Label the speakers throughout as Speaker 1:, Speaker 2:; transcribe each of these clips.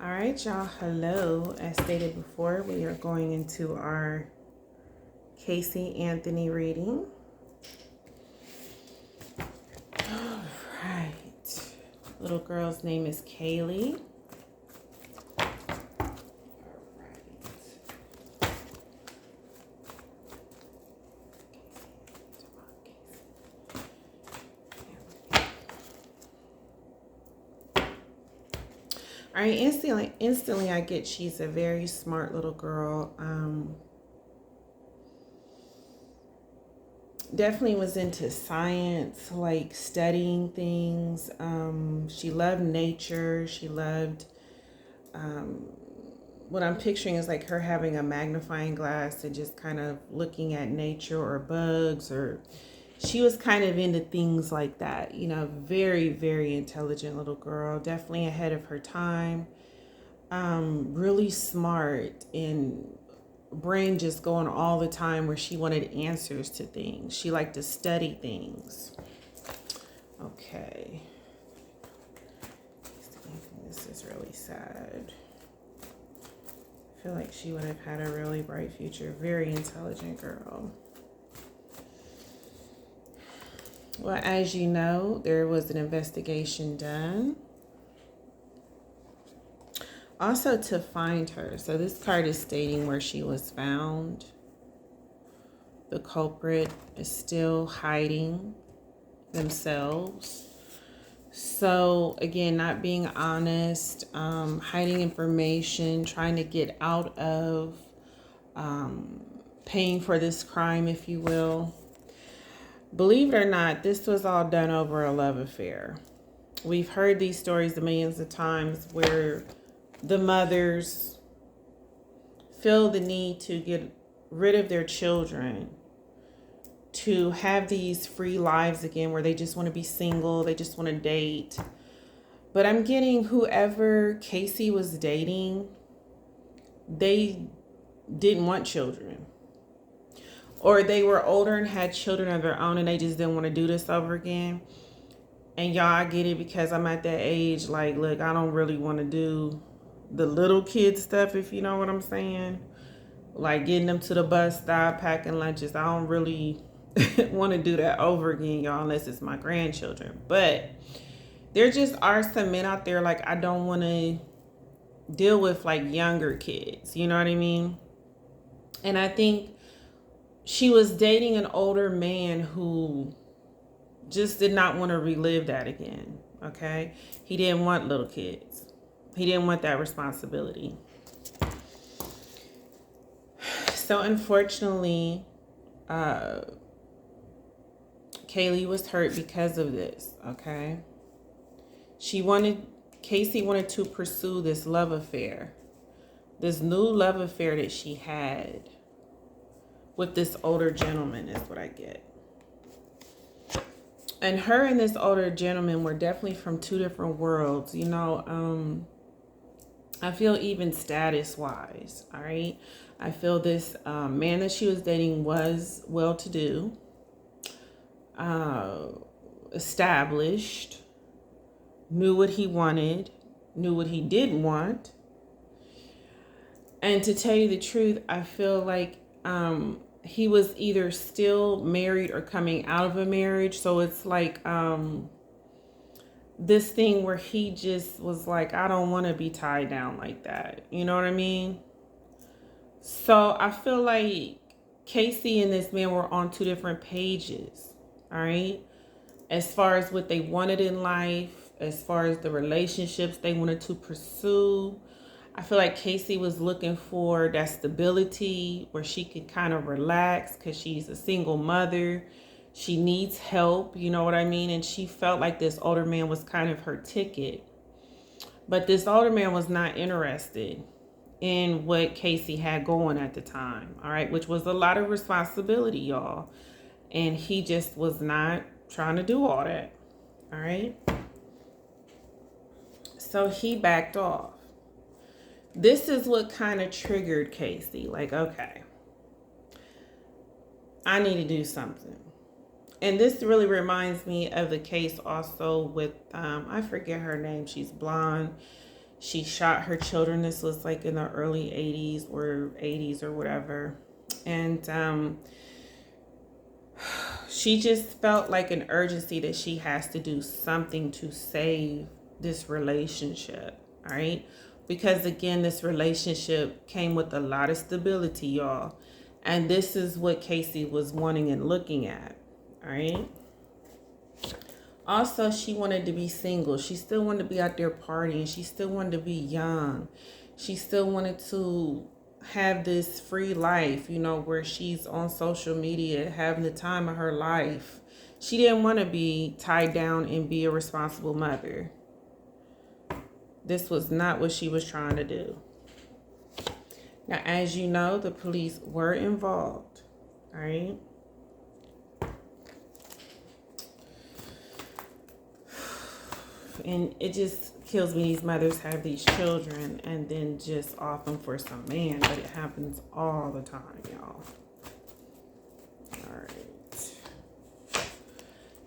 Speaker 1: All right, y'all. Hello. As stated before, we are going into our Casey Anthony reading. All right. Little girl's name is Kaylee. All right, instantly I get she's a very smart little girl. Definitely was into science, like studying things. She loved nature. She loved, what I'm picturing is like her having a magnifying glass and just kind of looking at nature or bugs, or she was kind of into things like that. Very, very intelligent little girl, definitely ahead of her time. Really smart, and brain just going all the time where she wanted answers to things. She liked to study things. Okay. This is really sad. I feel like she would have had a really bright future. Very intelligent girl. Well, as you know, there was an investigation done. Also to find her. So this card is stating where she was found. The culprit is still hiding themselves. So again, not being honest, hiding information, trying to get out of paying for this crime, if you will. Believe it or not, this was all done over a love affair. We've heard these stories millions of times where the mothers feel the need to get rid of their children, to have these free lives again where they just want to be single, they just want to date. But I'm getting whoever Casey was dating, they didn't want children. Or they were older and had children of their own and they just didn't want to do this over again. And y'all, I get it because I'm at that age, like, look, I don't really want to do the little kid stuff, if you know what I'm saying. Like getting them to the bus stop, packing lunches. I don't really want to do that over again, y'all, unless it's my grandchildren. But there just are some men out there, like, I don't want to deal with like younger kids. You know what I mean? And I think she was dating an older man who just did not want to relive that again. Okay? He didn't want little kids. He didn't want that responsibility. So unfortunately, Kaylee was hurt because of this, okay? Casey wanted to pursue this love affair. This new love affair that she had with this older gentleman is what I get. And her and this older gentleman were definitely from two different worlds. I feel even status-wise, all right? I feel this man that she was dating was well-to-do, established, knew what he wanted, knew what he didn't want. And to tell you the truth, I feel like he was either still married or coming out of a marriage. So it's like this thing where he just was like, I don't want to be tied down like that. You know what I mean? So I feel like Casey and this man were on two different pages. All right. As far as what they wanted in life, as far as the relationships they wanted to pursue. I feel like Casey was looking for that stability where she could kind of relax because she's a single mother. She needs help, you know what I mean? And she felt like this older man was kind of her ticket. But this older man was not interested in what Casey had going at the time, all right? Which was a lot of responsibility, y'all. And he just was not trying to do all that, all right? So he backed off. This is what kind of triggered Casey. Like, okay, I need to do something. And this really reminds me of the case also with, I forget her name. She's blonde. She shot her children. This was like in the early 80s or 80s or whatever. And she just felt like an urgency that she has to do something to save this relationship, all right? Because again, this relationship came with a lot of stability, y'all. And this is what Casey was wanting and looking at, all right? Also, she wanted to be single. She still wanted to be out there partying. She still wanted to be young. She still wanted to have this free life, you know, where she's on social media having the time of her life. She didn't want to be tied down and be a responsible mother. This was not what she was trying to do. Now, as you know, the police were involved, all right? And it just kills me. These mothers have these children and then just off them for some man, but it happens all the time, y'all. All right.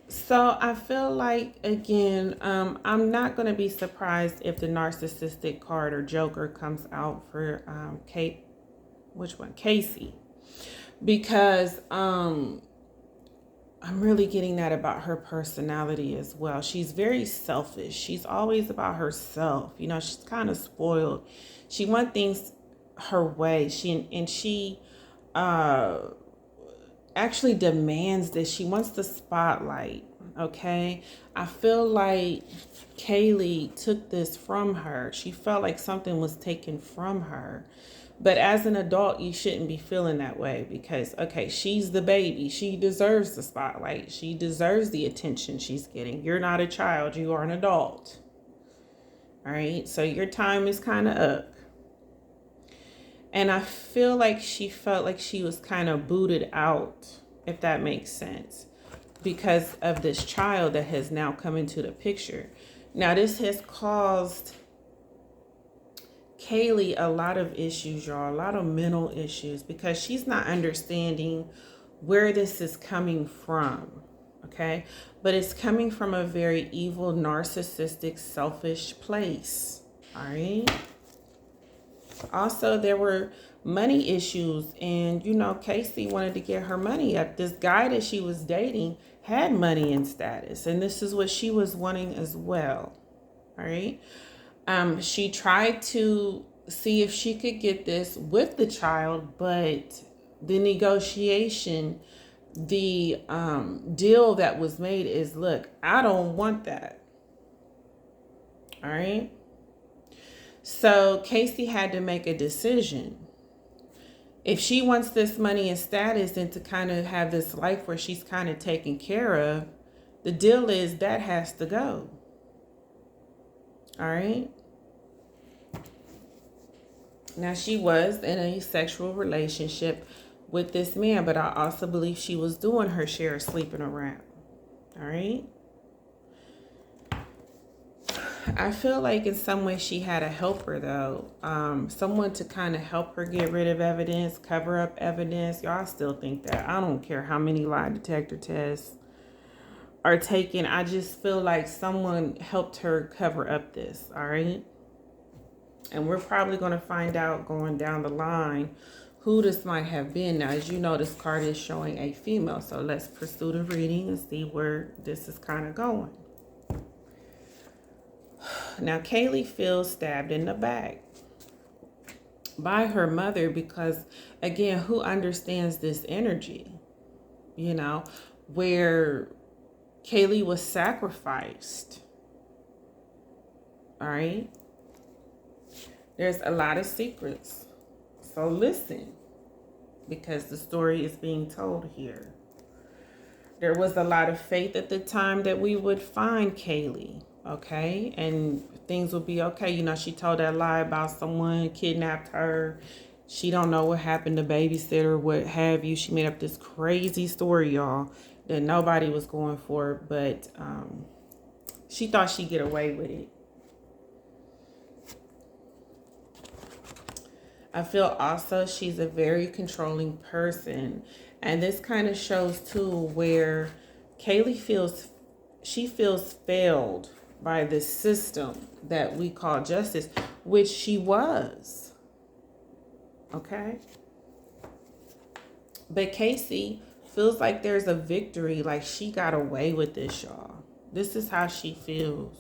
Speaker 1: So I feel like, again, I'm not going to be surprised if the narcissistic card or Joker comes out for Casey, because I'm really getting that about her personality as well. She's very selfish. She's always about herself. You know, she's kind of spoiled. She wants things her way. She actually demands this. She wants the spotlight. Okay. I feel like Kaylee took this from her. She felt like something was taken from her. But as an adult, you shouldn't be feeling that way because, okay, she's the baby. She deserves the spotlight. She deserves the attention she's getting. You're not a child. You are an adult. All right. So your time is kind of up. And I feel like she felt like she was kind of booted out, if that makes sense, because of this child that has now come into the picture. Now, this has caused Kaylee a lot of issues, y'all, a lot of mental issues, because she's not understanding where this is coming from, okay? But it's coming from a very evil, narcissistic, selfish place, all right? Also, there were money issues, and, you know, Casey wanted to get her money up. This guy that she was dating had money and status, and this is what she was wanting as well, all right? She tried to see if she could get this with the child, but the negotiation, the deal that was made is, look, I don't want that. All right. So Casey had to make a decision. If she wants this money and status and to kind of have this life where she's kind of taken care of, the deal is that has to go. All right. Now, she was in a sexual relationship with this man, but I also believe she was doing her share of sleeping around. All right. I feel like in some way she had a helper, though. Someone to kind of help her get rid of evidence, cover up evidence. Y'all still think that. I don't care how many lie detector tests are taken. I just feel like someone helped her cover up this. All right. And we're probably going to find out going down the line who this might have been. Now, as you know, this card is showing a female. So let's pursue the reading and see where this is kind of going. Now, Kaylee feels stabbed in the back by her mother because, again, who understands this energy? You know, where Kaylee was sacrificed. All right. There's a lot of secrets. So listen, because the story is being told here. There was a lot of faith at the time that we would find Kaylee, okay? And things would be okay. You know, she told that lie about someone kidnapped her. She don't know what happened to babysitter, what have you. She made up this crazy story, y'all, that nobody was going for, but she thought she'd get away with it. I feel also she's a very controlling person. And this kind of shows, too, where Kaylee feels failed. All right. There's a lot of faith at the time that we would find Kaylee, okay? And things would be okay. You know, she told that lie about someone kidnapped her. She don't know what happened to babysitter, what have you. She made up this crazy story, y'all, that nobody was going for, but she thought she'd get away with it. by the system that we call justice, which she was. Okay? But Casey feels like there's a victory, like she got away with this, y'all. This is how she feels.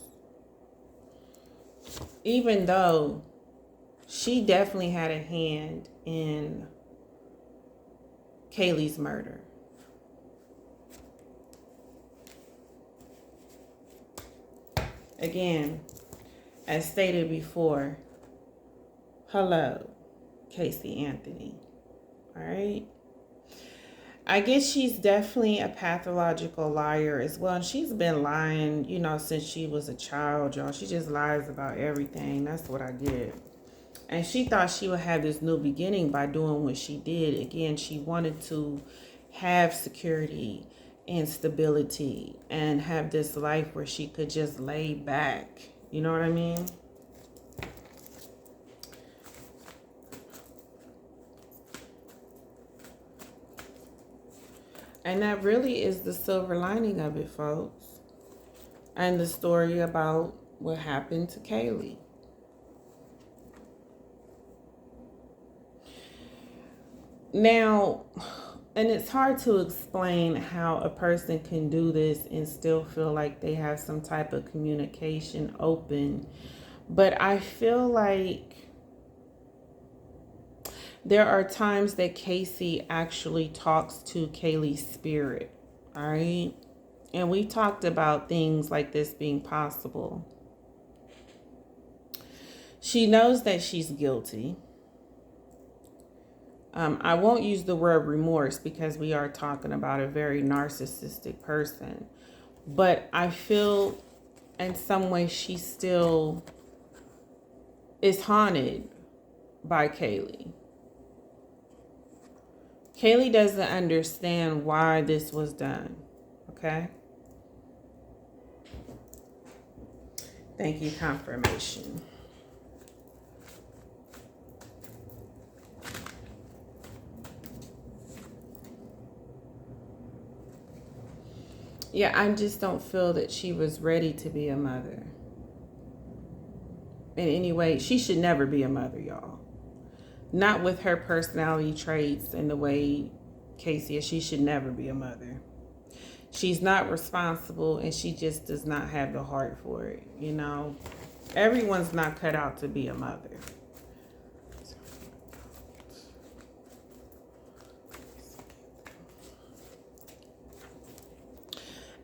Speaker 1: Even though she definitely had a hand in Kaylee's murder. Again, as stated before, hello, Casey Anthony. All right? I guess she's definitely a pathological liar as well. And she's been lying, since she was a child, y'all. She just lies about everything. That's what I get. And she thought she would have this new beginning by doing what she did. Again, she wanted to have security and stability and have this life where she could just lay back. You know what I mean? And that really is the silver lining of it, folks. And the story about what happened to Kaylee. Now, and it's hard to explain how a person can do this and still feel like they have some type of communication open. But I feel like there are times that Casey actually talks to Kaylee's spirit, all right? And we talked about things like this being possible. She knows that she's guilty. I won't use the word remorse because we are talking about a very narcissistic person. But I feel in some way she still is haunted by Kaylee. Kaylee doesn't understand why this was done. Okay? Thank you, confirmation. Yeah, I just don't feel that she was ready to be a mother. In any way, she should never be a mother, y'all. Not with her personality traits and the way Casey is. She should never be a mother. She's not responsible and she just does not have the heart for it, Everyone's not cut out to be a mother.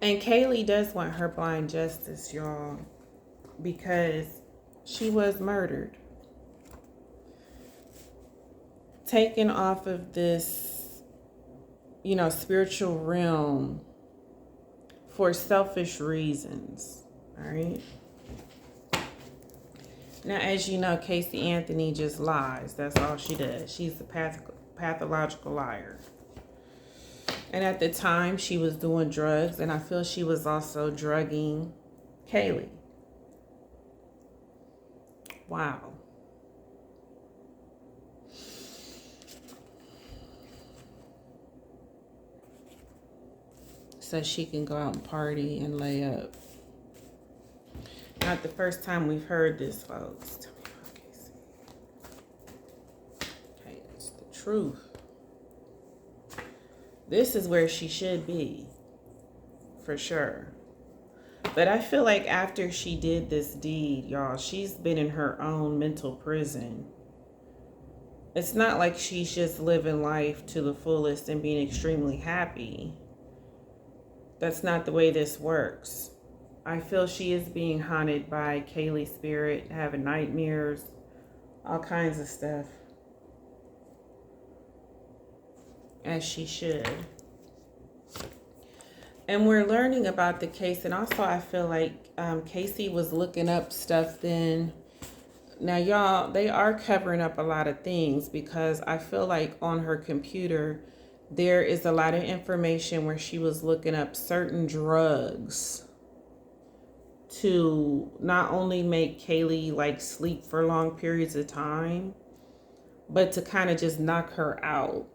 Speaker 1: And Kaylee does want her blind justice, y'all, because she was murdered. Taken off of this, spiritual realm for selfish reasons, all right? Now, as you know, Casey Anthony just lies. That's all she does. She's a pathological liar. And at the time, she was doing drugs, and I feel she was also drugging Kaylee. Wow. So she can go out and party and lay up. Not the first time we've heard this, folks. Tell me about Casey. Okay, it's the truth. This is where she should be, for sure. But I feel like after she did this deed, y'all, she's been in her own mental prison. It's not like she's just living life to the fullest and being extremely happy. That's not the way this works. I feel she is being haunted by Kaylee's spirit, having nightmares, all kinds of stuff. As she should. And we're learning about the case. And also I feel like Casey was looking up stuff then. Now, y'all, they are covering up a lot of things because I feel like on her computer, there is a lot of information where she was looking up certain drugs to not only make Kaylee like sleep for long periods of time, but to kind of just knock her out,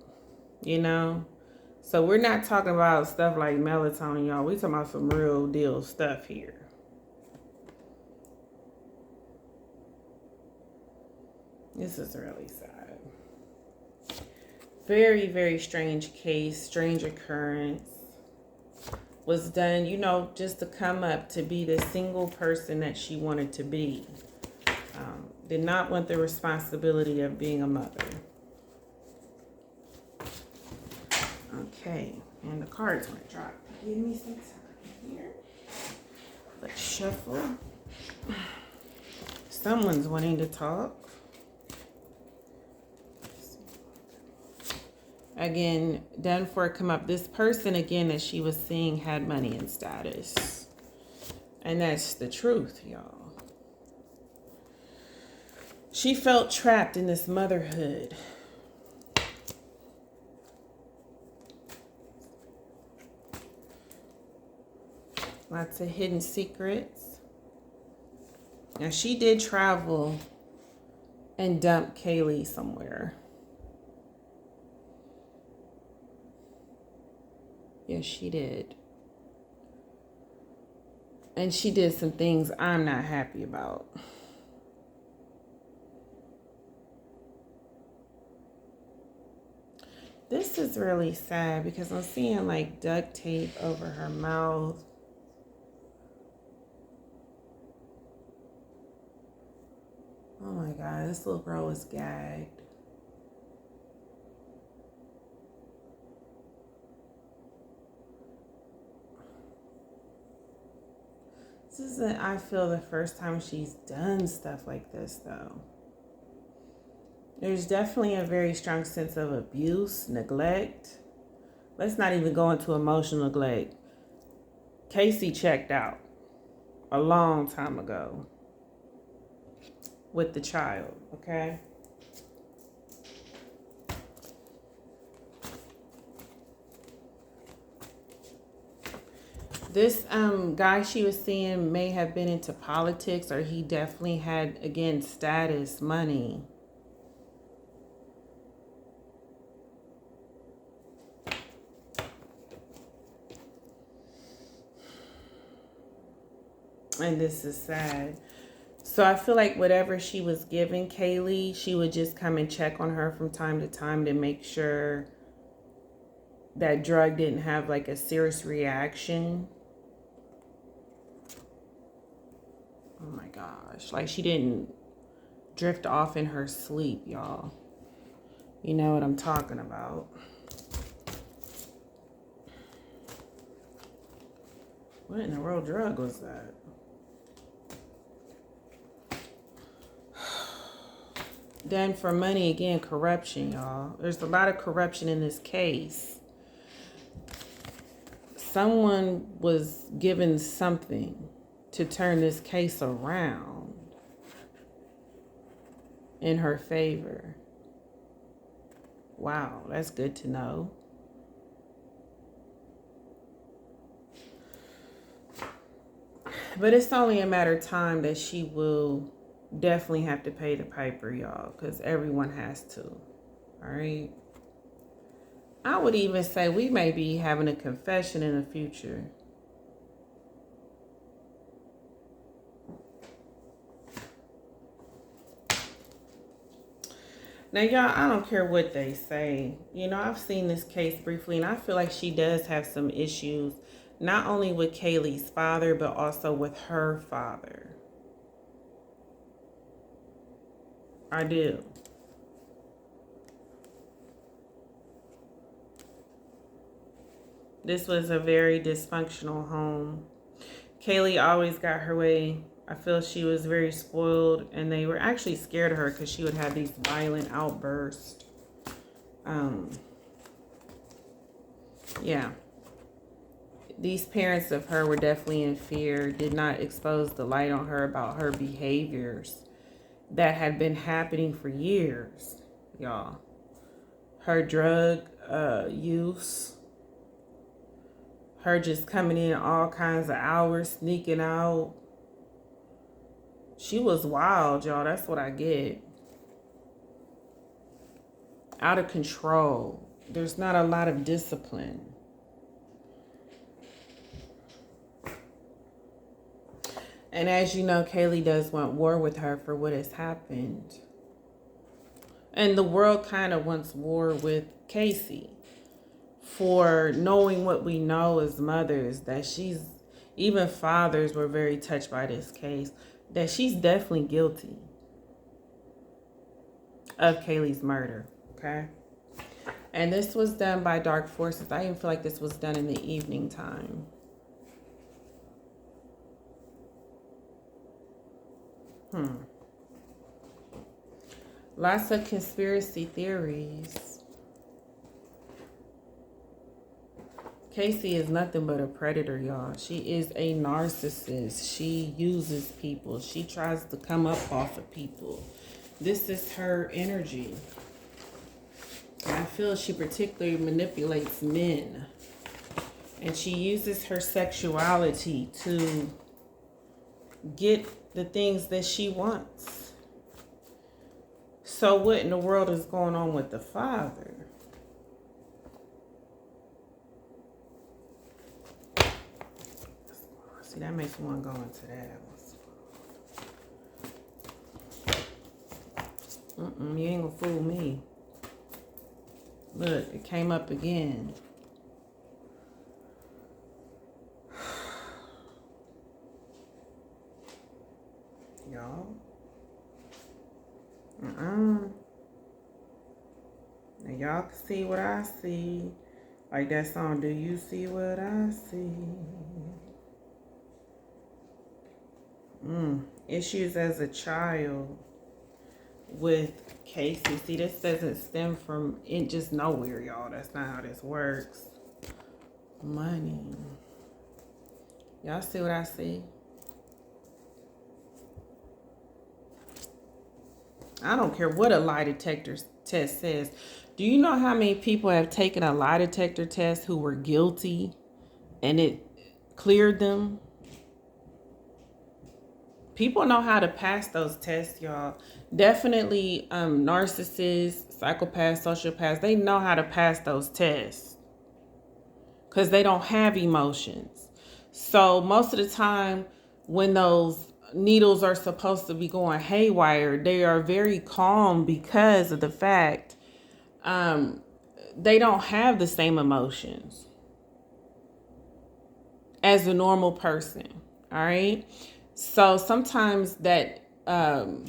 Speaker 1: So we're not talking about stuff like melatonin, y'all. We're talking about some real deal stuff here. This is really sad. Very, very strange case, strange occurrence. Was done, you know, just to come up to be the single person that she wanted to be. Did not want the responsibility of being a mother. Okay, and the cards might drop. Give me some time here. Let's shuffle. Someone's wanting to talk. Again, done for it come up. This person, again, that she was seeing had money and status. And that's the truth, y'all. She felt trapped in this motherhood. Lots of hidden secrets. Now, she did travel and dump Kaylee somewhere. Yes, she did. And she did some things I'm not happy about. This is really sad because I'm seeing like duct tape over her mouth. Oh my God, this little girl was gagged. This isn't, I feel, the first time she's done stuff like this, though. There's definitely a very strong sense of abuse, neglect. Let's not even go into emotional neglect. Casey checked out a long time ago with the child, okay? This guy she was seeing may have been into politics, or he definitely had, again, status, money. And this is sad. So I feel like whatever she was giving Kaylee, she would just come and check on her from time to time to make sure that drug didn't have like a serious reaction. Oh my gosh. Like she didn't drift off in her sleep, y'all. You know what I'm talking about. What in the world drug was that? Done for money, again, corruption, y'all. There's a lot of corruption in this case. Someone was given something to turn this case around in her favor. Wow, that's good to know. But it's only a matter of time that she will definitely have to pay the piper, y'all, because everyone has to. All right. I would even say we may be having a confession in the future. Now, y'all, I don't care what they say. You know, I've seen this case briefly, and I feel like she does have some issues, not only with Kaylee's father, but also with her father. I do. This was a very dysfunctional home. Kaylee always got her way. I feel she was very spoiled, and they were actually scared of her because she would have these violent outbursts. Yeah. These parents of her were definitely in fear, did not expose the light on her about her behaviors that had been happening for years, y'all. Her drug use, her just coming in all kinds of hours, sneaking out. She was wild, y'all. That's what I get. Out of control. There's not a lot of discipline. And as you know, Kaylee does want war with her for what has happened. And the world kind of wants war with Casey for knowing what we know as mothers, that she's, even fathers were very touched by this case, that she's definitely guilty of Kaylee's murder. Okay. And this was done by Dark Forces. I even feel like this was done in the evening time. Lots of conspiracy theories. Casey is nothing but a predator, y'all. She is a narcissist. She uses people. She tries to come up off of people. This is her energy. I feel she particularly manipulates men. And she uses her sexuality to get the things that she wants. So what in the world is going on with the father? See, that makes me want to go into that. You ain't gonna fool me. Look, it came up again. Y'all. Now y'all can see what I see. Like that song, do you see what I see? Issues as a child with Casey. See, this doesn't stem from it just nowhere, y'all. That's not how this works. Money. Y'all see what I see? I don't care what a lie detector test says. Do you know how many people have taken a lie detector test who were guilty and it cleared them? People know how to pass those tests, y'all. Definitely narcissists, psychopaths, sociopaths, they know how to pass those tests because they don't have emotions. So most of the time when those needles are supposed to be going haywire, they are very calm because of the fact they don't have the same emotions as a normal person. All right. So sometimes that, now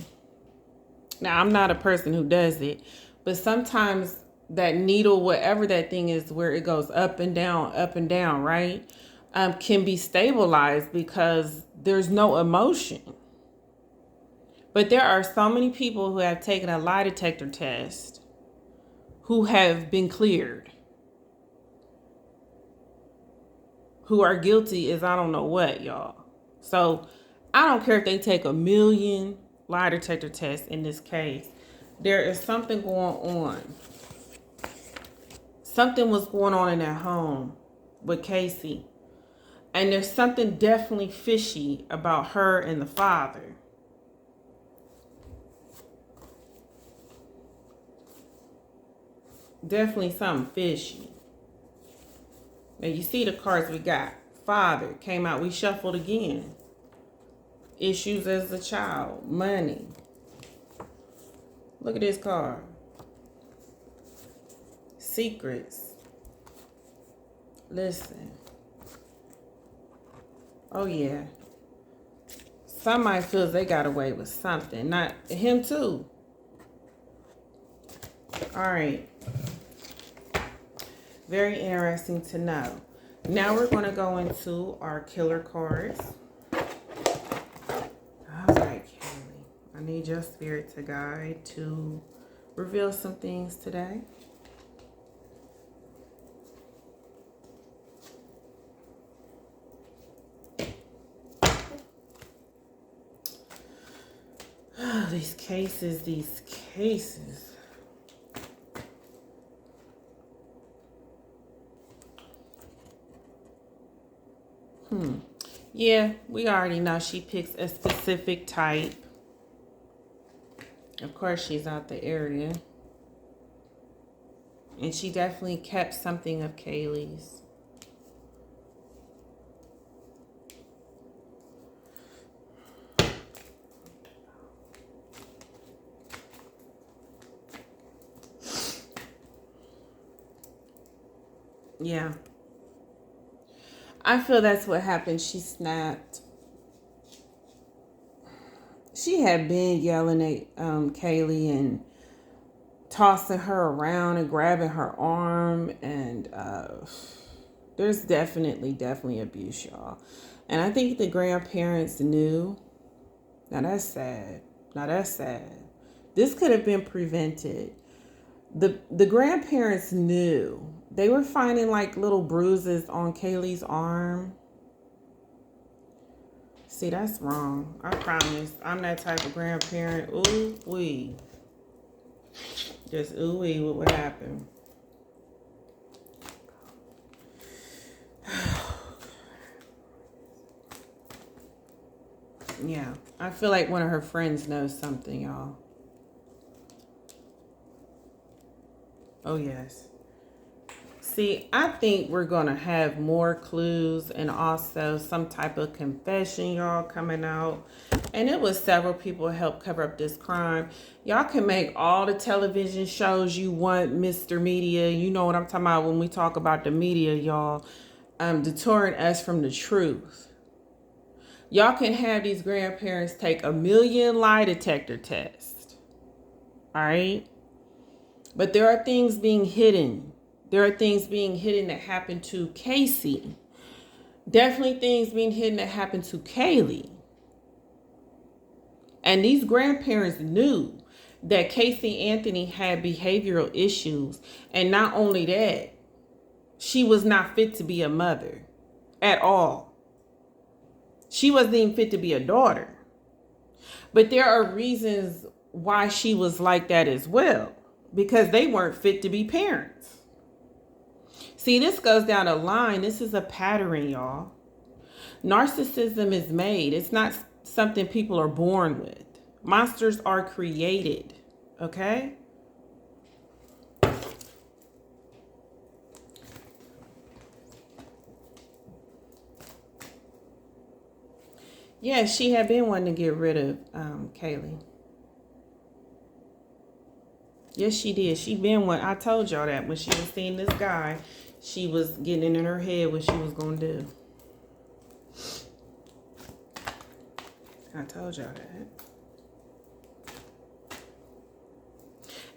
Speaker 1: I'm not a person who does it, but sometimes that needle, whatever that thing is, where it goes up and down, right? Can be stabilized because there's no emotion. But there are so many people who have taken a lie detector test who have been cleared, who are guilty as I don't know what, y'all. So I don't care if they take 1,000,000 lie detector tests in this case. There is something going on. Something was going on in that home with Casey. And there's something definitely fishy about her and the father. Definitely something fishy. Now you see the cards we got. Father came out. We shuffled again. Issues as a child. Money. Look at this card. Secrets. Listen. Oh yeah. Somebody feels they got away with something. Not him too. All right. Very interesting to know. Now we're going to go into our killer cards. All right, Kelly. I need your spirit to guide to reveal some things today. Oh, these cases. Yeah, we already know she picks a specific type. Of course, she's out the area. And she definitely kept something of Kaylee's. Yeah. I feel that's what happened. She snapped. She had been yelling at Kaylee and tossing her around and grabbing her arm. And there's definitely abuse, y'all. And I think the grandparents knew. Now that's sad. This could have been prevented. The grandparents knew. They were finding like little bruises on Kaylee's arm. See, that's wrong. I promise. I'm that type of grandparent. Ooh wee. Just ooh wee, what would happen? Yeah. I feel like one of her friends knows something, y'all. Oh, yes. See, I think we're going to have more clues and also some type of confession, y'all, coming out. And it was several people who helped cover up this crime. Y'all can make all the television shows you want, Mr. Media. You know what I'm talking about when we talk about the media, y'all. Detouring us from the truth. Y'all can have these grandparents take 1,000,000 lie detector tests. All right? But there are things being hidden. There are things being hidden that happened to Casey. Definitely things being hidden that happened to Kaylee. And these grandparents knew that Casey Anthony had behavioral issues. And not only that, she was not fit to be a mother at all. She wasn't even fit to be a daughter. But there are reasons why she was like that as well. Because they weren't fit to be parents. See, this goes down a line. This is a pattern, y'all. Narcissism is made. It's not something people are born with. Monsters are created. Okay? Yeah, she had been wanting to get rid of Kaylee. Yes, she did. She been one. I told y'all that when she was seeing this guy, she was getting in her head what she was going to do. I told y'all that.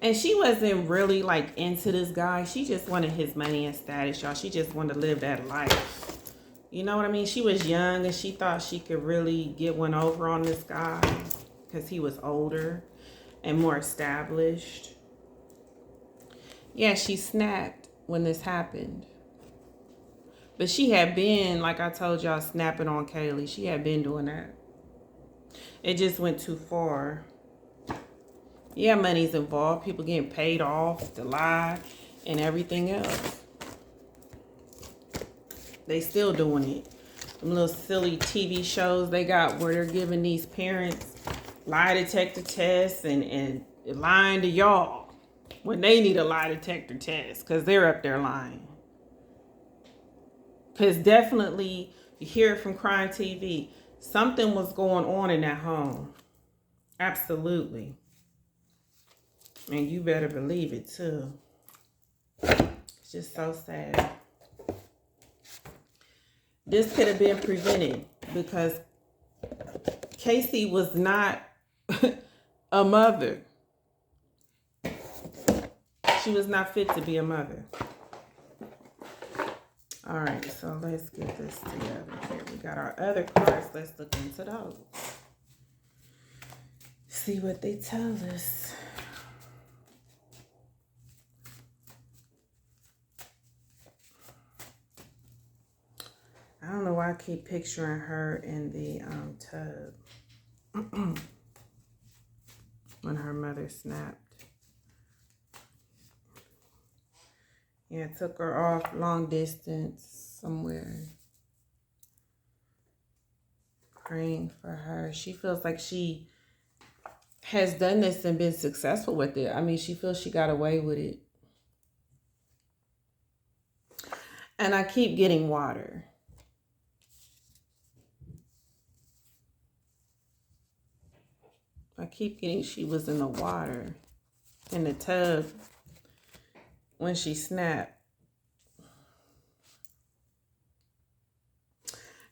Speaker 1: And she wasn't really like into this guy. She just wanted his money and status, y'all. She just wanted to live that life. You know what I mean? She was young and she thought she could really get one over on this guy because he was older and more established. Yeah, she snapped when this happened. But she had been, like I told y'all, snapping on Kaylee. She had been doing that. It just went too far. Yeah, money's involved. People getting paid off to lie and everything else. They still doing it. Them little silly TV shows they got where they're giving these parents lie detector tests and lying to y'all when they need a lie detector test because they're up there lying. Because definitely, you hear it from Crime TV, something was going on in that home. Absolutely. And you better believe it too. It's just so sad. This could have been prevented because Casey was not a mother. She was not fit to be a mother. All right, so let's get this together here. We got our other cards. Let's look into those. See what they tell us. I don't know why I keep picturing her in the tub when her mother snapped. Yeah, took her off long distance somewhere. Praying for her. She feels like she has done this and been successful with it. I mean, she feels she got away with it. And I keep getting water. I keep getting she was in the water, in the tub, when she snapped.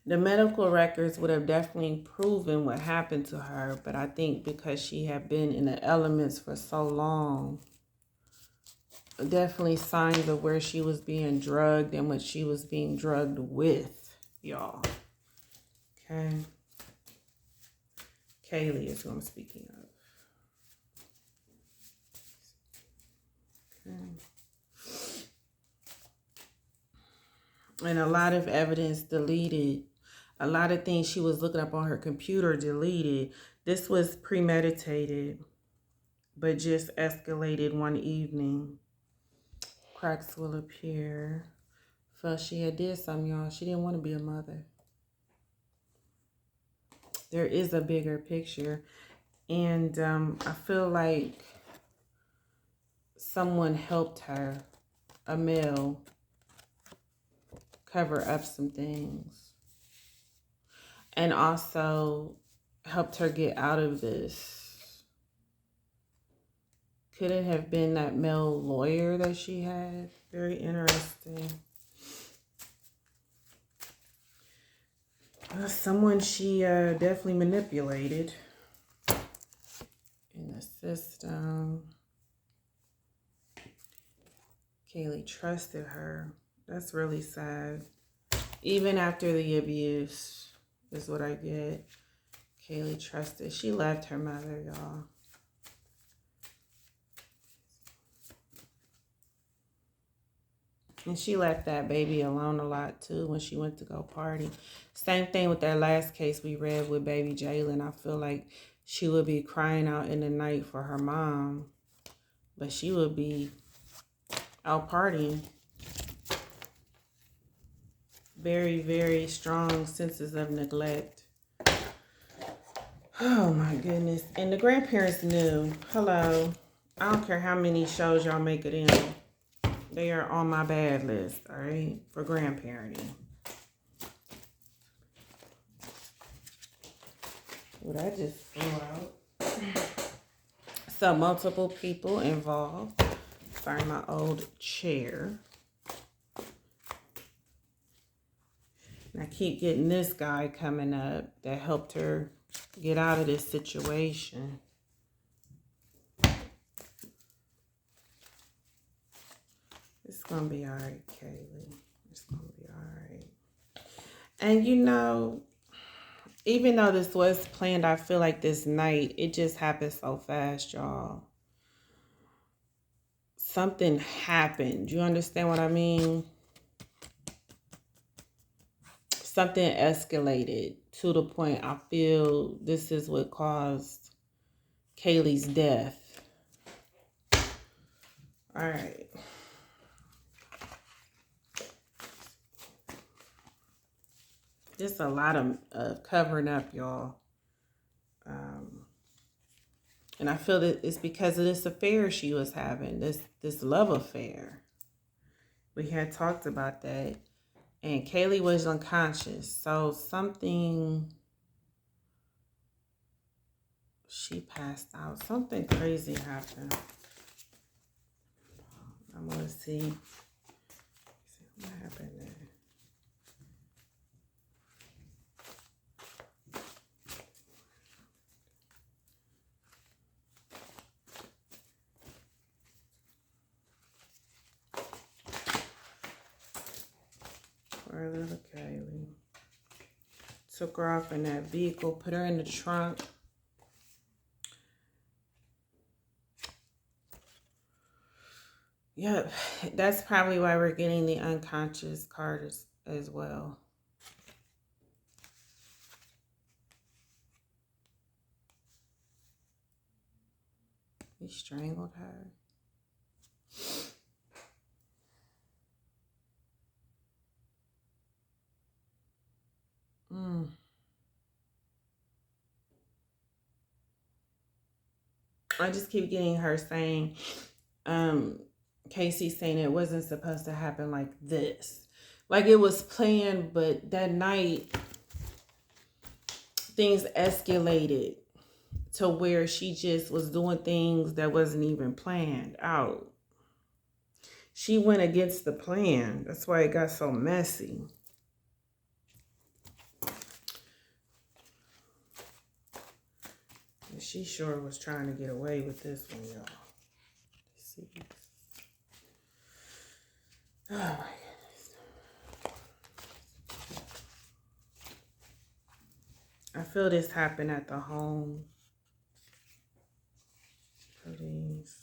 Speaker 1: The medical records would have definitely proven what happened to her, but I think because she had been in the elements for so long, definitely signs of where she was being drugged and what she was being drugged with, y'all. Okay. Kaylee is who I'm speaking of. Okay. And a lot of evidence deleted. A lot of things she was looking up on her computer deleted. This was premeditated, but just escalated one evening. Cracks will appear. Felt she had did something, y'all. She didn't want to be a mother. There is a bigger picture. And I feel like someone helped her, a male, cover up some things. And also helped her get out of this. Could it have been that male lawyer that she had? Very interesting. Someone she definitely manipulated in the system. Kaylee trusted her. That's really sad. Even after the abuse is what I get. Kaylee trusted. She left her mother, y'all. And she left that baby alone a lot, too, when she went to go party. Same thing with that last case we read with baby Jalen. I feel like she would be crying out in the night for her mom. But she would be out partying. Very, very strong senses of neglect. Oh, my goodness. And the grandparents knew. Hello. I don't care how many shows y'all make it in. They are on my bad list, all right, for grandparenting. What I just threw out. So multiple people involved. Sorry, my old chair. And I keep getting this guy coming up that helped her get out of this situation. It's going to be all right, Kaylee. It's going to be all right. And you know, even though this was planned, I feel like this night, it just happened so fast, y'all. Something happened. You understand what I mean? Something escalated to the point I feel this is what caused Kaylee's death. All right. Just a lot of covering up, y'all. And I feel that it's because of this affair she was having, this love affair. We had talked about that. And Kaylee was unconscious. So something, she passed out. Something crazy happened. I'm going to see what happened there. Poor little Kaylee. Took her off in that vehicle, put her in the trunk. Yep, that's probably why we're getting the unconscious card as well. He strangled her. I just keep getting her saying, Casey saying it wasn't supposed to happen like this. Like it was planned, but that night things escalated to where she just was doing things that wasn't even planned out. She went against the plan. That's why it got so messy. She sure was trying to get away with this one, y'all. Let's see. Oh my goodness. I feel this happened at the home. Police.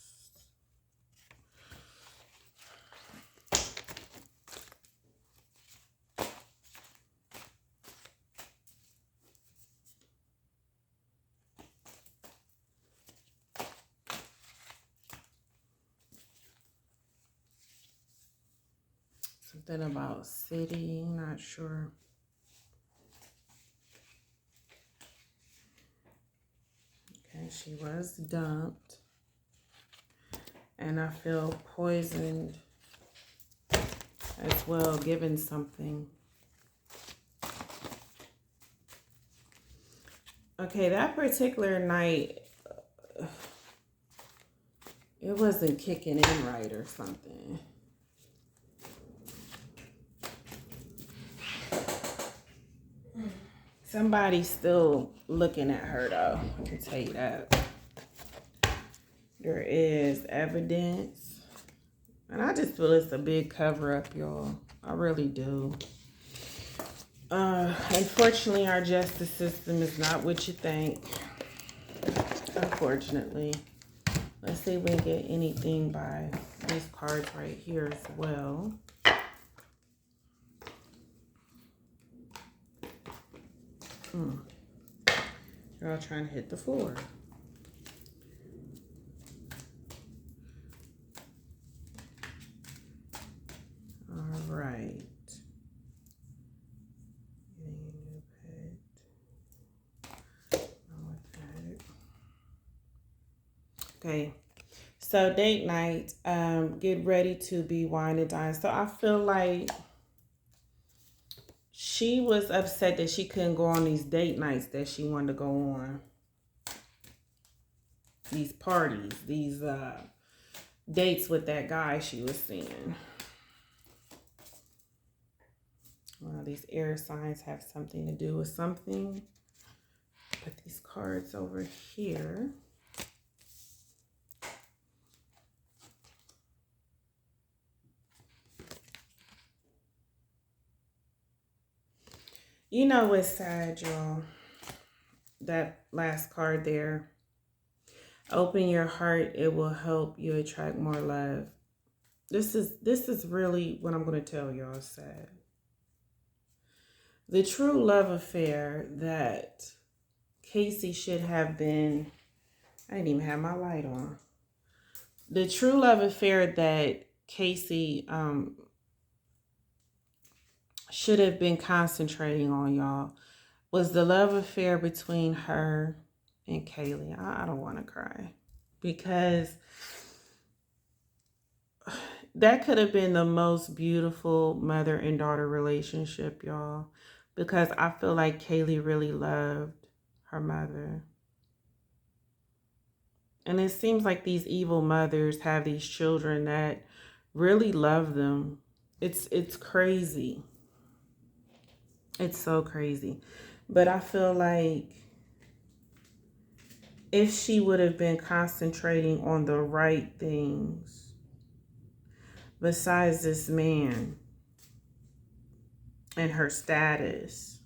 Speaker 1: Something about city, not sure. Okay, she was dumped. And I feel poisoned as well, given something. Okay, that particular night, it wasn't kicking in right or something. Somebody's still looking at her, though. I can tell you that. There is evidence. And I just feel it's a big cover-up, y'all. I really do. Unfortunately, our justice system is not what you think. Unfortunately. Let's see if we can get anything by these cards right here as well. You're all trying to hit the floor. All right. Getting a new pet. Okay. So date night. Get ready to be wine and dine. So I feel like she was upset that she couldn't go on these date nights that she wanted to go on. These parties, these dates with that guy she was seeing. Well, these air signs have something to do with something. Put these cards over here. You know what's sad, y'all? That last card there. Open your heart. It will help you attract more love. This is really what I'm going to tell y'all is sad. The true love affair that Casey should have been... I didn't even have my light on. The true love affair that Casey should have been concentrating on, y'all, was the love affair between her and Kaylee. I don't want to cry. Because that could have been the most beautiful mother and daughter relationship, y'all. Because I feel like Kaylee really loved her mother. And it seems like these evil mothers have these children that really love them. It's crazy. It's so crazy. But I feel like if she would have been concentrating on the right things besides this man and her status,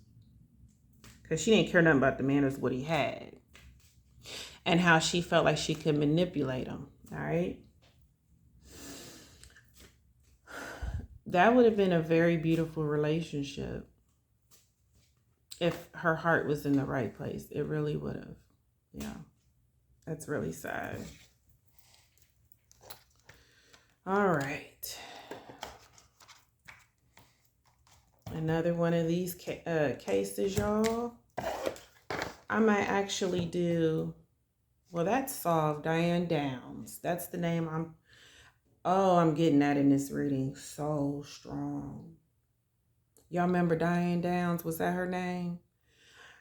Speaker 1: because she didn't care nothing about the man, it was what he had, and how she felt like she could manipulate him, all right? That would have been a very beautiful relationship if her heart was in the right place. It really would have. Yeah. That's really sad. All right. Another one of these cases, y'all. I might actually do... Well, that's solved. Diane Downs. That's the name I'm getting that in this reading. So strong. Y'all remember Diane Downs? Was that her name?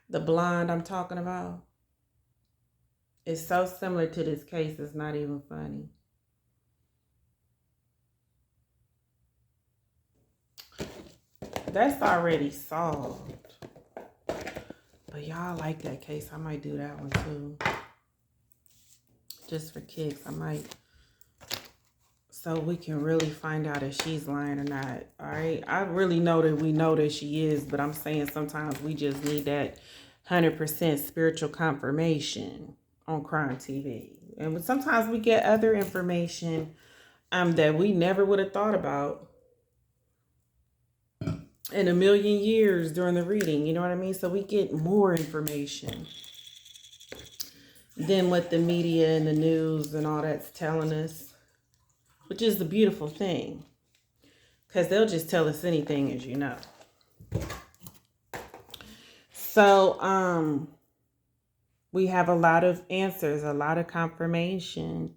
Speaker 1: The blonde I'm talking about? It's so similar to this case, it's not even funny. That's already solved. But y'all like that case. I might do that one too. just for kicks. I might, so we can really find out if she's lying or not. All right. I really know that she is, but I'm saying sometimes we just need that 100% spiritual confirmation on crime TV. And sometimes we get other information that we never would have thought about in a million years during the reading. You know what I mean? So we get more information than what the media and the news and all that's telling us, which is the beautiful thing, because they'll just tell us anything, as you know. So we have a lot of answers, a lot of confirmation.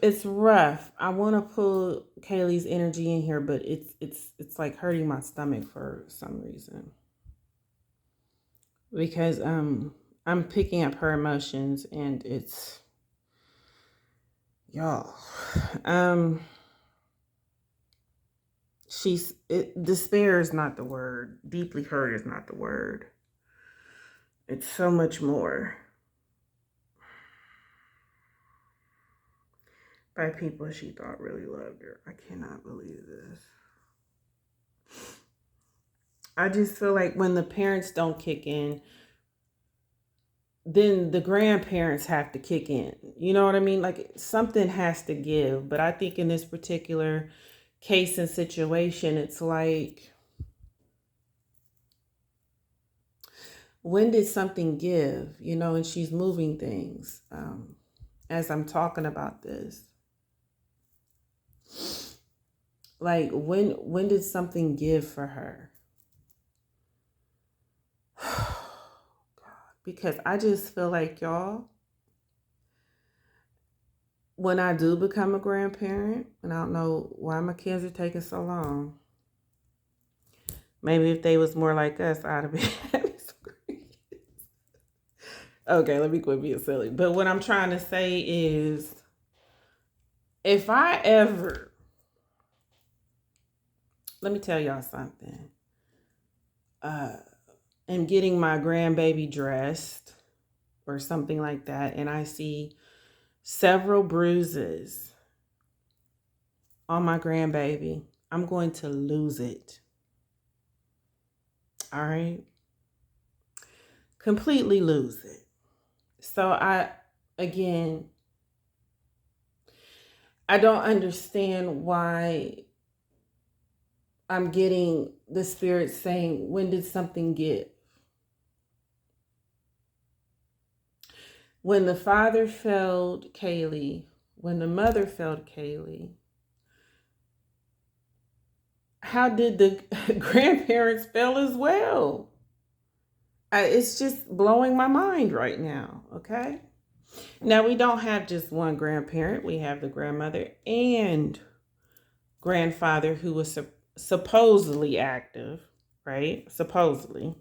Speaker 1: It's rough. I want to pull Kaylee's energy in here, but it's like hurting my stomach for some reason, because I'm picking up her emotions, and it's, y'all, despair is not the word. Deeply hurt is not the word. It's so much more. By people she thought really loved her. I cannot believe this. I just feel like when the parents don't kick in, then the grandparents have to kick in. You know what I mean? Like, something has to give. But I think in this particular case and situation, it's like, when did something give? You know, and she's moving things as I'm talking about this. Like, when did something give for her? Because I just feel like, y'all, when I do become a grandparent, and I don't know why my kids are taking so long. Maybe if they was more like us, I'd have been having some grandkids. Okay, let me quit being silly. But what I'm trying to say is, if I ever, let me tell y'all something. I'm getting my grandbaby dressed or something like that, and I see several bruises on my grandbaby, I'm going to lose it. All right? Completely lose it. So I don't understand why I'm getting the spirit saying, when did something give? When the father failed Kaylee, when the mother failed Kaylee, how did the grandparents fail as well? It's just blowing my mind right now, okay? Now, we don't have just one grandparent. We have the grandmother and grandfather who was supposedly active, right? Supposedly.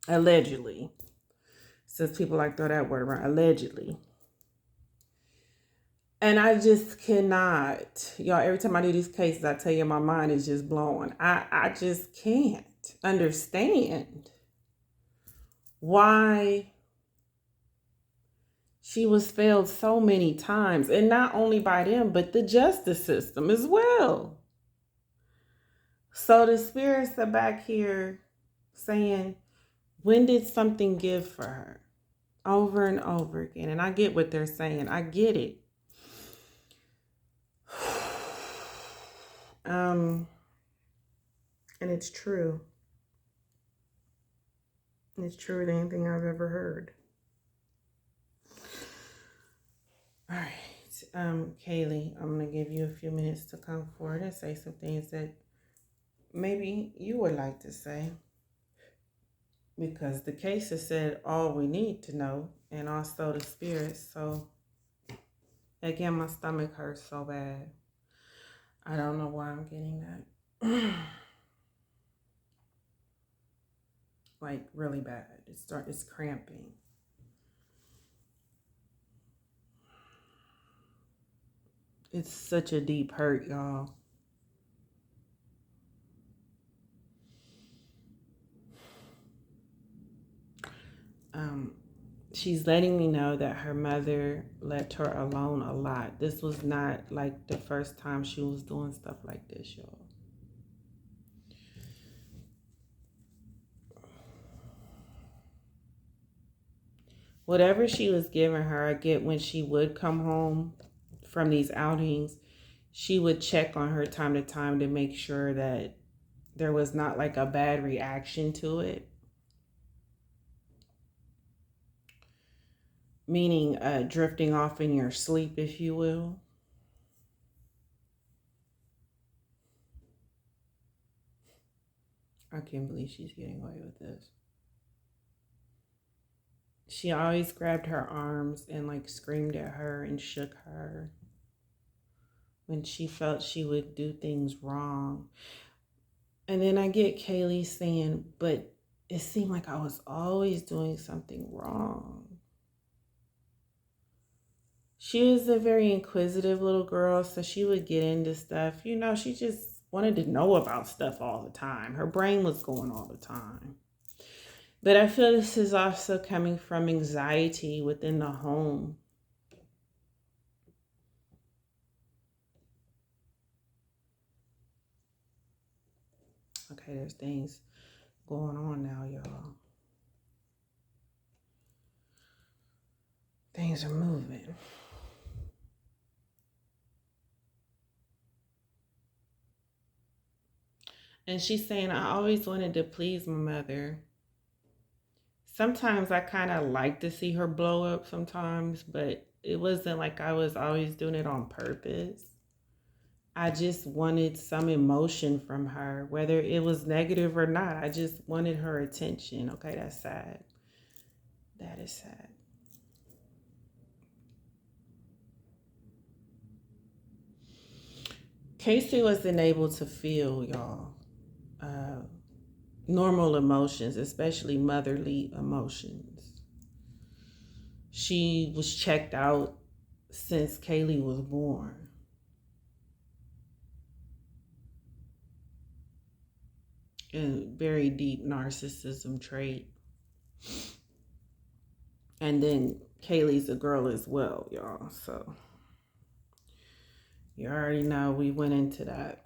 Speaker 1: Allegedly. Since people like to throw that word around, allegedly. And I just cannot, y'all, every time I do these cases, I tell you, my mind is just blowing. I just can't understand why she was failed so many times. And not only by them, but the justice system as well. So the spirits are back here saying, when did something give for her? Over and over again. And I get what they're saying. I get it. And it's true. It's truer than anything I've ever heard. All right. Kaylee, I'm going to give you a few minutes to come forward and say some things that maybe you would like to say. Because the case has said all we need to know, and also the spirits. So, again, my stomach hurts so bad. I don't know why I'm getting that. Like, really bad. It's cramping. It's such a deep hurt, y'all. She's letting me know that her mother left her alone a lot. This was not like the first time she was doing stuff like this, y'all. Whatever she was giving her, I get when she would come home from these outings, she would check on her time to time to make sure that there was not like a bad reaction to it. Meaning drifting off in your sleep, if you will. I can't believe she's getting away with this. She always grabbed her arms and like screamed at her and shook her when she felt she would do things wrong. And then I get Kaylee saying, but it seemed like I was always doing something wrong. She was a very inquisitive little girl, so she would get into stuff. You know, she just wanted to know about stuff all the time. Her brain was going all the time. But I feel this is also coming from anxiety within the home. Okay, there's things going on now, y'all. Things are moving. And she's saying, I always wanted to please my mother. Sometimes I kind of like to see her blow up sometimes, but it wasn't like I was always doing it on purpose. I just wanted some emotion from her, whether it was negative or not. I just wanted her attention. Okay, that's sad. That is sad. Casey wasn't able to feel, y'all, normal emotions, especially motherly emotions. She was checked out since Kaylee was born. And very deep narcissism trait. And then Kaylee's a girl as well, y'all. So you already know we went into that.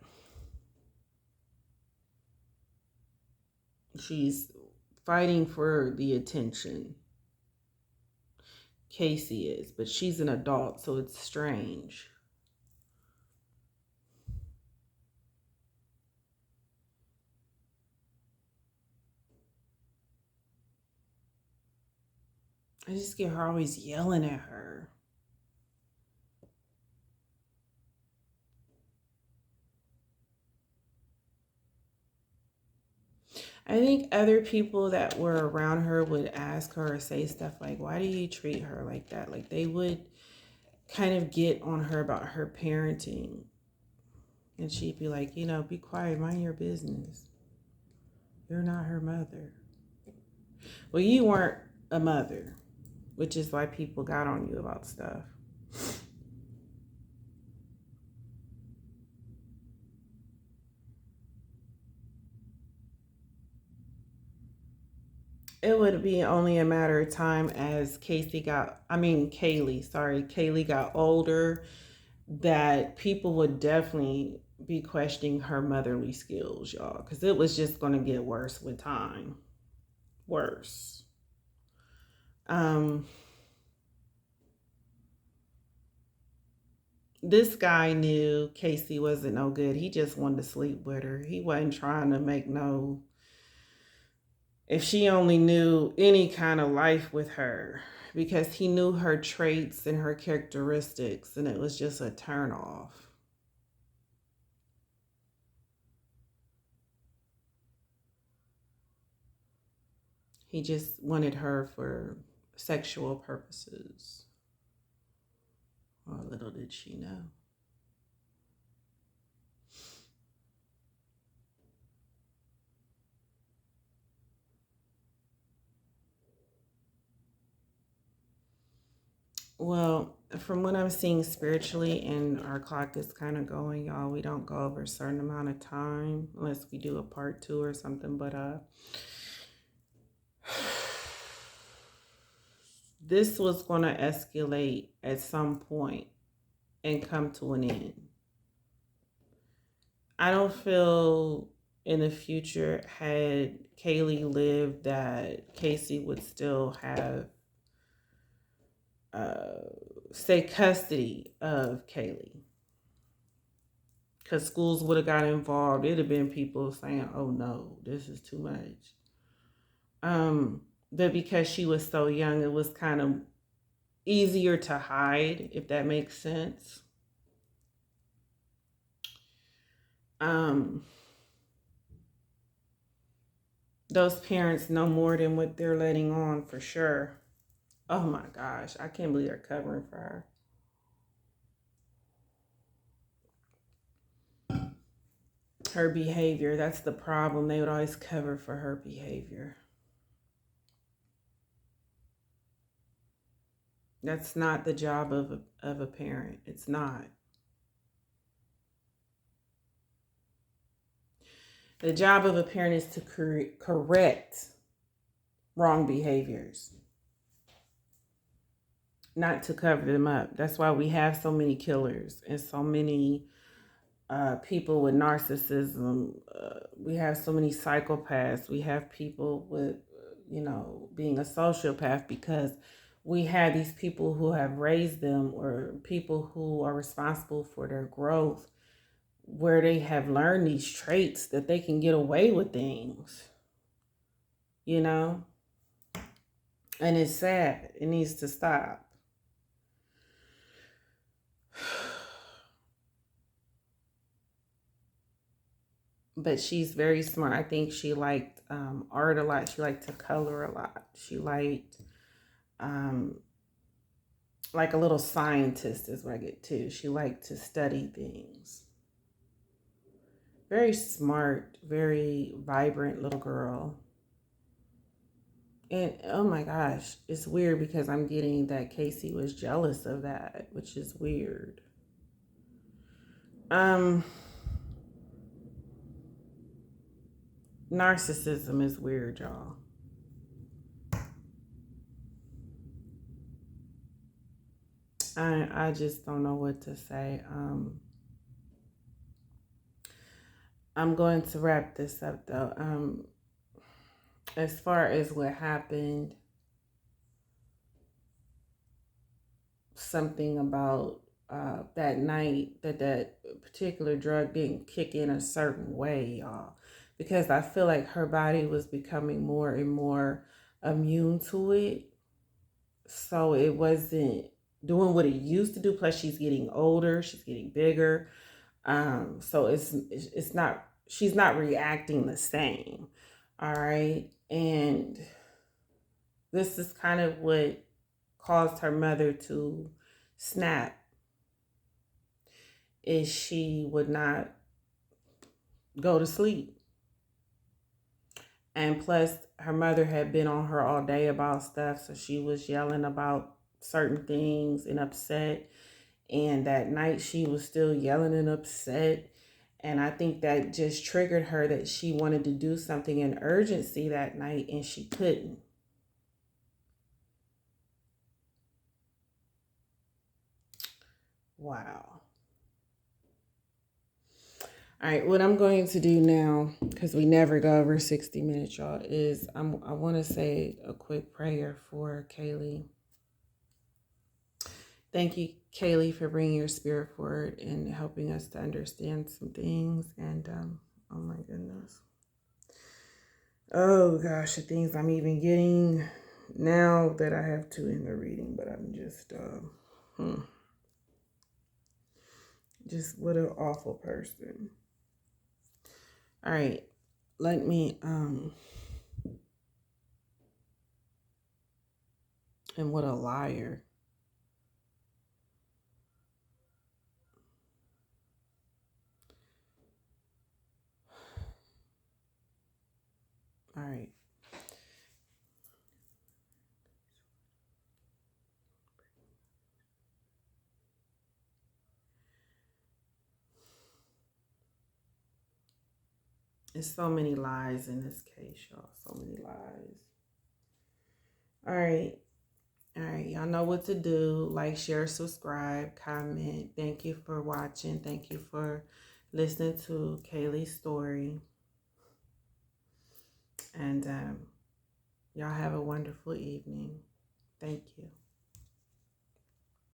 Speaker 1: She's fighting for the attention. Casey is, but she's an adult, so it's strange. I just get her always yelling at her. I think other people that were around her would ask her or say stuff like, why do you treat her like that? Like they would kind of get on her about her parenting. And she'd be like, you know, be quiet, mind your business. You're not her mother. Well, you weren't a mother, which is why people got on you about stuff. It would be only a matter of time as Kaylee got older, that people would definitely be questioning her motherly skills, y'all, because it was just going to get worse with time. Worse. This guy knew Casey wasn't no good. He just wanted to sleep with her. He wasn't trying to make no. If she only knew any kind of life with her, because he knew her traits and her characteristics, and it was just a turn off. He just wanted her for sexual purposes. Well, little did she know. Well, from what I'm seeing spiritually, and our clock is kind of going, y'all, we don't go over a certain amount of time unless we do a part 2 or something. But this was going to escalate at some point and come to an end. I don't feel in the future, had Kaylee lived, that Casey would still have say custody of Kaylee, because schools would have got involved. It'd have been people saying, "Oh no, this is too much." But because she was so young, it was kind of easier to hide, if that makes sense. Those parents know more than what they're letting on, for sure. Oh my gosh, I can't believe they're covering for her. Her behavior, that's the problem. They would always cover for her behavior. That's not the job of a parent. It's not. The job of a parent is to correct wrong behaviors, not to cover them up. That's why we have so many killers and so many people with narcissism. We have so many psychopaths. We have people with, being a sociopath, because we have these people who have raised them, or people who are responsible for their growth, where they have learned these traits that they can get away with things, you know? And it's sad. It needs to stop. But she's very smart. I think she liked art a lot. She liked to color a lot. She liked, like a little scientist is what I get too. She liked to study things. Very smart, very vibrant little girl. And oh my gosh, it's weird because I'm getting that Casey was jealous of that, which is weird. Narcissism is weird, y'all. I just don't know what to say. I'm going to wrap this up though. As far as what happened, something about that night, that particular drug didn't kick in a certain way, y'all, because I feel like her body was becoming more and more immune to it, so it wasn't doing what it used to do. Plus, she's getting older, she's getting bigger, so it's not, she's not reacting the same. All right, and this is kind of what caused her mother to snap, is she would not go to sleep. And plus, her mother had been on her all day about stuff, so she was yelling about certain things and upset. And that night, she was still yelling and upset. And I think that just triggered her, that she wanted to do something in urgency that night, and she couldn't. Wow. All right, what I'm going to do now, because we never go over 60 minutes, y'all, is I want to say a quick prayer for Kaylee. Thank you, Kaylee, for bringing your spirit forward and helping us to understand some things. And oh my goodness. Oh gosh, the things I'm even getting now that I have to in the reading, but I'm just what an awful person. All right, let me and what a liar. All right. There's so many lies in this case, y'all. So many lies. All right. All right, y'all know what to do. Like, share, subscribe, comment. Thank you for watching. Thank you for listening to Kaylee's story. And y'all have a wonderful evening. Thank you.